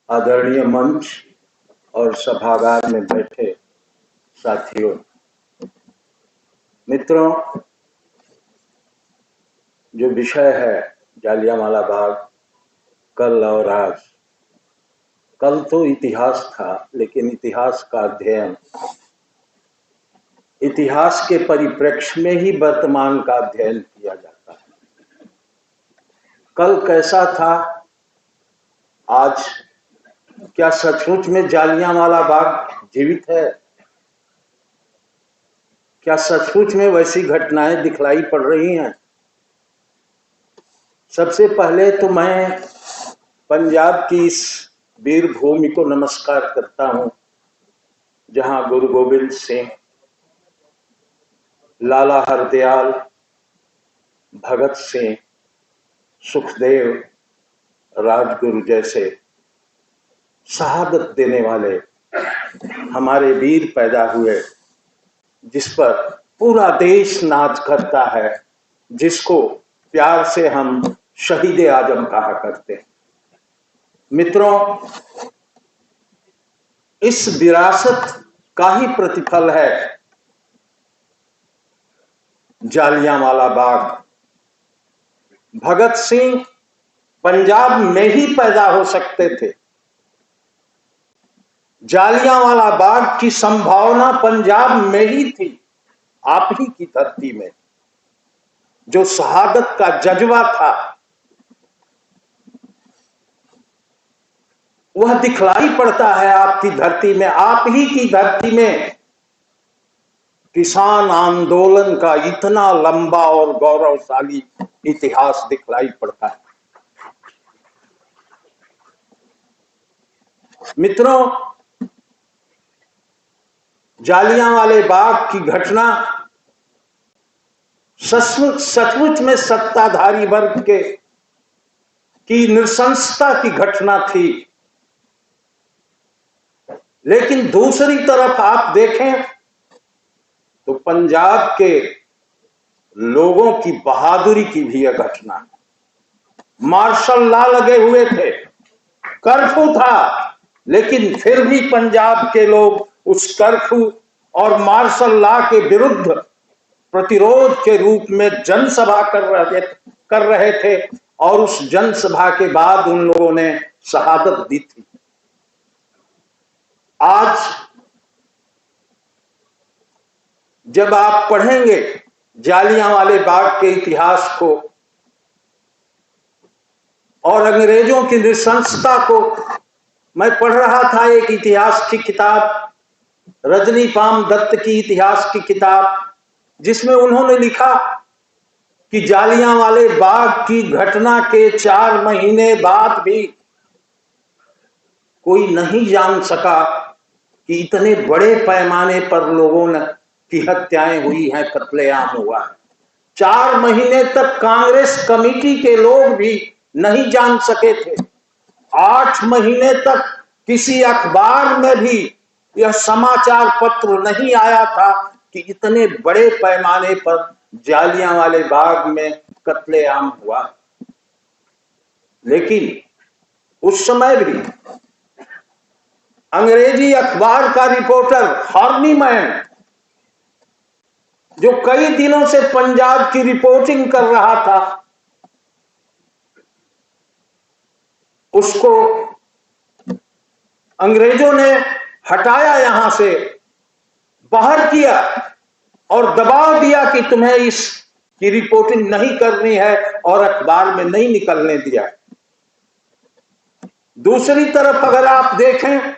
आदरणीय मंच और सभागार में बैठे साथियों, मित्रों, जो विषय है जालियांवाला बाग, कल और आज। कल तो इतिहास था, लेकिन इतिहास का अध्ययन इतिहास के परिप्रेक्ष्य में ही वर्तमान का अध्ययन किया जाता है। कल कैसा था, आज क्या सचमुच में जालियांवाला बाग जीवित है? क्या सचमुच में वैसी घटनाएं दिखलाई पड़ रही हैं? सबसे पहले तो मैं पंजाब की इस वीर भूमि को नमस्कार करता हूं, जहां गुरु गोबिंद सिंह, लाला हरदयाल, भगत सिंह, सुखदेव, राजगुरु जैसे शहादत देने वाले हमारे वीर पैदा हुए, जिस पर पूरा देश नाच करता है, जिसको प्यार से हम शहीद आजम कहा करते हैं। मित्रों, इस विरासत का ही प्रतिफल है जालियांवाला बाग। भगत सिंह पंजाब में ही पैदा हो सकते थे। जालियांवाला बाग की संभावना पंजाब में ही थी, आप ही की धरती में। जो शहादत का जज्बा था वह दिखलाई पड़ता है आपकी धरती में। आप ही की धरती में किसान आंदोलन का इतना लंबा और गौरवशाली इतिहास दिखलाई पड़ता है। मित्रों, जालियांवाले बाग की घटना सचमुच में सत्ताधारी वर्ग की नृशंसता की घटना थी। लेकिन दूसरी तरफ आप देखें तो पंजाब के लोगों की बहादुरी की भी यह घटना है। मार्शल लॉ लगे हुए थे, कर्फ्यू था, लेकिन फिर भी पंजाब के लोग उस कर्फ्यू और मार्शल लॉ के विरुद्ध प्रतिरोध के रूप में जनसभा कर रहे थे, और उस जनसभा के बाद उन लोगों ने शहादत दी थी। आज जब आप पढ़ेंगे जालियांवाले बाग के इतिहास को और अंग्रेजों की नृशंसता को, मैं पढ़ रहा था एक इतिहास की किताब, रजनी पाम दत्त की इतिहास की किताब, जिसमें उन्होंने लिखा कि जालियांवाले बाग की घटना के 4 महीने बाद भी कोई नहीं जान सका कि इतने बड़े पैमाने पर लोगों की हत्याएं हुई हैं, कत्लेआम हुआ है। 4 महीने तक कांग्रेस कमेटी के लोग भी नहीं जान सके थे। 8 महीने तक किसी अखबार में भी यह समाचार पत्र नहीं आया था कि इतने बड़े पैमाने पर जालियांवाले बाग में कत्लेआम हुआ। लेकिन उस समय भी अंग्रेजी अखबार का रिपोर्टर हॉर्नीमैन, जो कई दिनों से पंजाब की रिपोर्टिंग कर रहा था, उसको अंग्रेजों ने हटाया, यहां से बाहर किया और दबाव दिया कि तुम्हें इसकी रिपोर्टिंग नहीं करनी है, और अखबार में नहीं निकलने दिया। दूसरी तरफ अगर आप देखें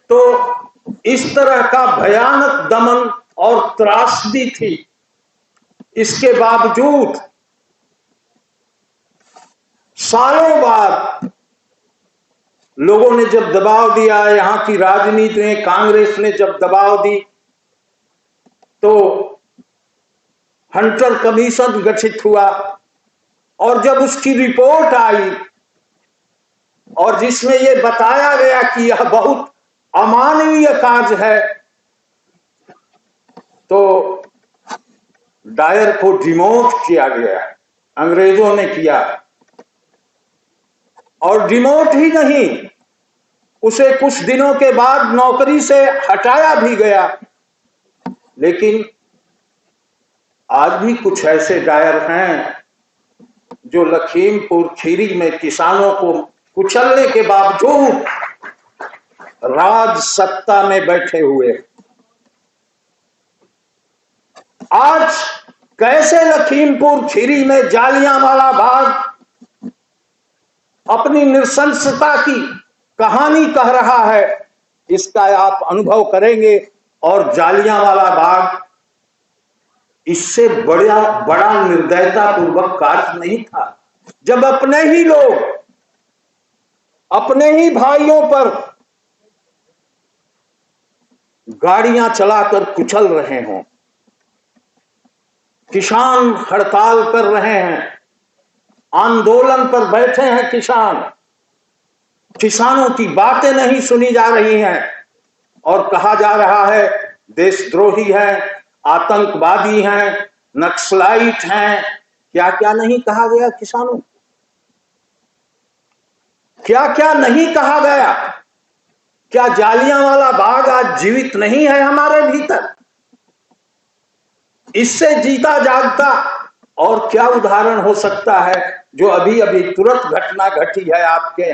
तो इस तरह का भयानक दमन और त्रासदी थी। इसके बावजूद सालों बाद लोगों ने जब दबाव दिया, यहां की राजनीति ने, कांग्रेस ने जब दबाव दी, तो हंटर कमीशन गठित हुआ, और जब उसकी रिपोर्ट आई और जिसमें यह बताया गया कि यह बहुत अमानवीय कार्य है, तो डायर को डिमोट किया गया, अंग्रेजों ने किया। और डिमोट ही नहीं, उसे कुछ दिनों के बाद नौकरी से हटाया भी गया। लेकिन आज भी कुछ ऐसे डायर हैं जो लखीमपुर खीरी में किसानों को कुचलने के बावजूद राज सत्ता में बैठे हुए। आज कैसे लखीमपुर खीरी में जालियांवाला बाग अपनी नृशंसता की कहानी कह रहा है, इसका आप अनुभव करेंगे। और जालियांवाला बाग इससे बड़ा निर्दयता पूर्वक कार्य नहीं था, जब अपने ही लोग अपने ही भाइयों पर गाड़ियां चलाकर कुचल रहे हों, किसान हड़ताल कर रहे हैं, आंदोलन पर बैठे हैं किसानों की बातें नहीं सुनी जा रही हैं और कहा जा रहा है देशद्रोही हैं, आतंकवादी हैं, नक्सलाइट हैं। क्या क्या नहीं कहा गया किसानों, क्या क्या नहीं कहा गया। क्या जालियांवाला बाग आज जीवित नहीं है हमारे भीतर? इससे जीता जागता और क्या उदाहरण हो सकता है जो अभी अभी तुरंत घटना घटी है आपके?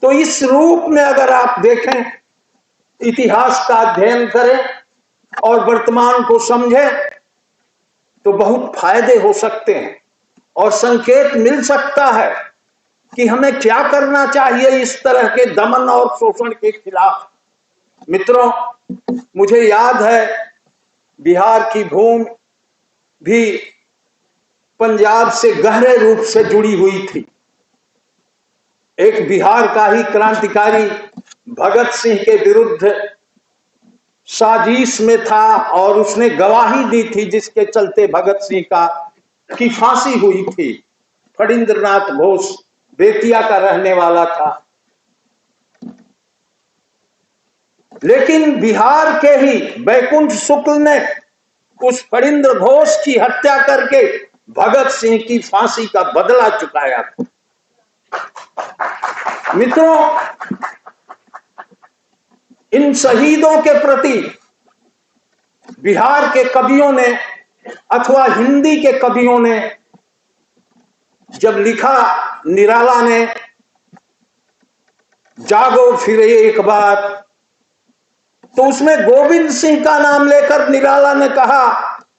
तो इस रूप में अगर आप देखें, इतिहास का अध्ययन करें और वर्तमान को समझें तो बहुत फायदे हो सकते हैं और संकेत मिल सकता है कि हमें क्या करना चाहिए इस तरह के दमन और शोषण के खिलाफ। मित्रों, मुझे याद है बिहार की भूमि भी पंजाब से गहरे रूप से जुड़ी हुई थी। एक बिहार का ही क्रांतिकारी भगत सिंह के विरुद्ध साजिश में था और उसने गवाही दी थी, जिसके चलते भगत सिंह की फांसी हुई थी। फणींद्रनाथ घोष बेतिया का रहने वाला था, लेकिन बिहार के ही बैकुंठ शुक्ल ने उस फणींद्र घोष की हत्या करके भगत सिंह की फांसी का बदला चुकाया था। मित्रों, इन शहीदों के प्रति बिहार के कवियों ने अथवा हिंदी के कवियों ने जब लिखा, निराला ने जागो फिर एक बार, तो उसमें गोविंद सिंह का नाम लेकर निराला ने कहा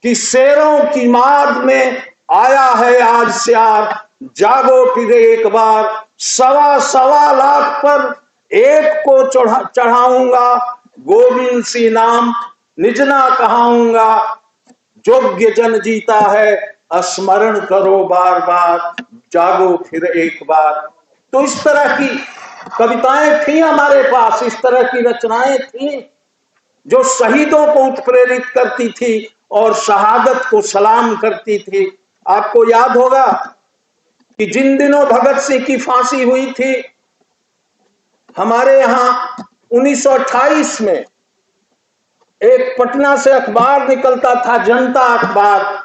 कि शेरों की माद में आया है आज श्यार, जागो फिर एक बार, 1.25 लाख पर एक को चढ़ाऊंगा, गोविंद सिंह नाम निजना कहाऊंगा, योग्य जन जीता है, स्मरण करो बार बार, जागो फिर एक बार। तो इस तरह की कविताएं थी हमारे पास, इस तरह की रचनाएं थी जो शहीदों को उत्प्रेरित करती थी और शहादत को सलाम करती थी। आपको याद होगा कि जिन दिनों भगत सिंह की फांसी हुई थी, हमारे यहां 1928 में एक पटना से अखबार निकलता था, जनता अखबार।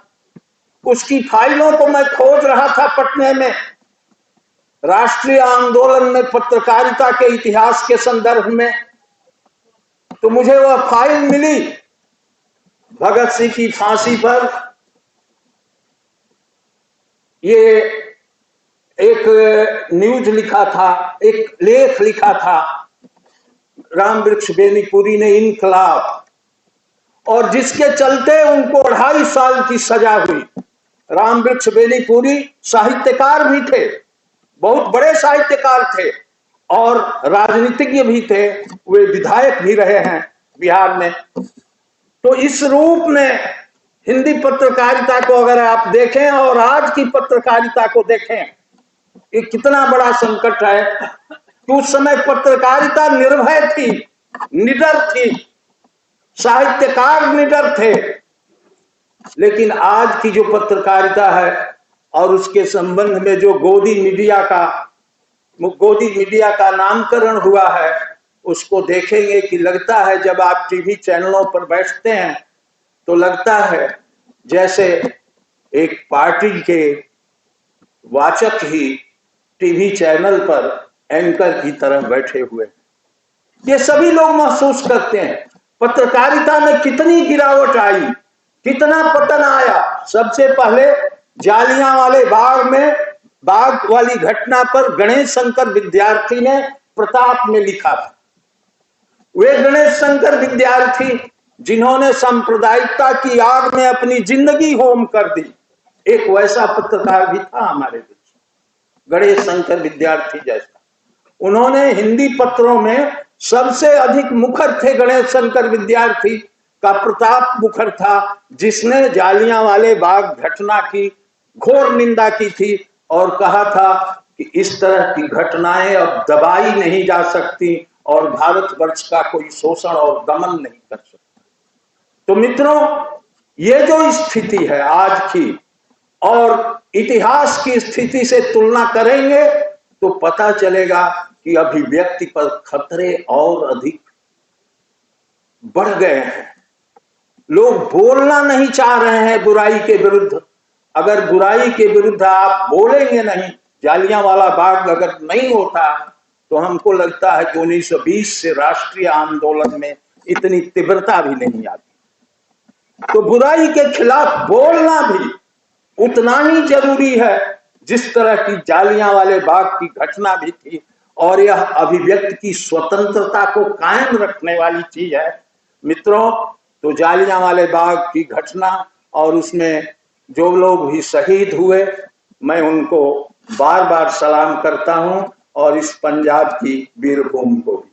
उसकी फाइलों को मैं खोज रहा था पटने में, राष्ट्रीय आंदोलन में पत्रकारिता के इतिहास के संदर्भ में। तो मुझे वह फाइल मिली भगत सिंह की फांसी पर। ये एक न्यूज लिखा था, एक लेख लिखा था रामवृक्ष बेनीपुरी ने, इनकलाब, और जिसके चलते उनको 2.5 साल की सजा हुई। रामवृक्ष बेनीपुरी साहित्यकार भी थे, बहुत बड़े साहित्यकार थे और राजनीतिज्ञ भी थे, वे विधायक भी रहे हैं बिहार में। तो इस रूप में हिंदी पत्रकारिता को अगर आप देखें और आज की पत्रकारिता को देखें, ये कितना बड़ा संकट है कि उस समय पत्रकारिता निर्भय थी, निडर थी, साहित्यकार निडर थे। लेकिन आज की जो पत्रकारिता है और उसके संबंध में जो गोदी मीडिया का नामकरण हुआ है, उसको देखेंगे कि लगता है जब आप टीवी चैनलों पर बैठते हैं तो लगता है जैसे एक पार्टी के वाचक ही टीवी चैनल पर एंकर की तरह बैठे हुए। ये सभी लोग महसूस करते हैं पत्रकारिता में कितनी गिरावट आई, कितना पतन आया। सबसे पहले जालियांवाले बाग वाली घटना पर गणेश शंकर विद्यार्थी ने प्रताप में लिखा था। वे गणेश शंकर विद्यार्थी जिन्होंने सांप्रदायिकता की आग में अपनी जिंदगी होम कर दी, एक वैसा पत्रकार भी था हमारे बीच, गणेश शंकर विद्यार्थी जैसा। उन्होंने हिंदी पत्रों में सबसे अधिक मुखर थे। गणेश शंकर विद्यार्थी का प्रताप मुखर था, जिसने जालियांवाले बाग घटना की घोर निंदा की थी और कहा था कि इस तरह की घटनाएं अब दबाई नहीं जा सकती और भारतवर्ष का कोई शोषण और दमन नहीं कर सकता। तो मित्रों, ये जो स्थिति है आज की और इतिहास की स्थिति से तुलना करेंगे तो पता चलेगा कि अभिव्यक्ति पर खतरे और अधिक बढ़ गए हैं। लोग बोलना नहीं चाह रहे हैं बुराई के विरुद्ध। अगर बुराई के विरुद्ध आप बोलेंगे नहीं, जालियांवाला बाग अगर नहीं होता तो हमको लगता है कि 1920 से राष्ट्रीय आंदोलन में इतनी तीव्रता भी नहीं आती। तो बुराई के खिलाफ बोलना भी उतना ही जरूरी है जिस तरह की जालियांवाले बाग की घटना भी थी, और यह अभिव्यक्ति की स्वतंत्रता को कायम रखने वाली चीज है। मित्रों, तो जालियांवाले बाग की घटना और उसमें जो लोग भी शहीद हुए, मैं उनको बार बार सलाम करता हूं और इस पंजाब की वीरभूमि को भी।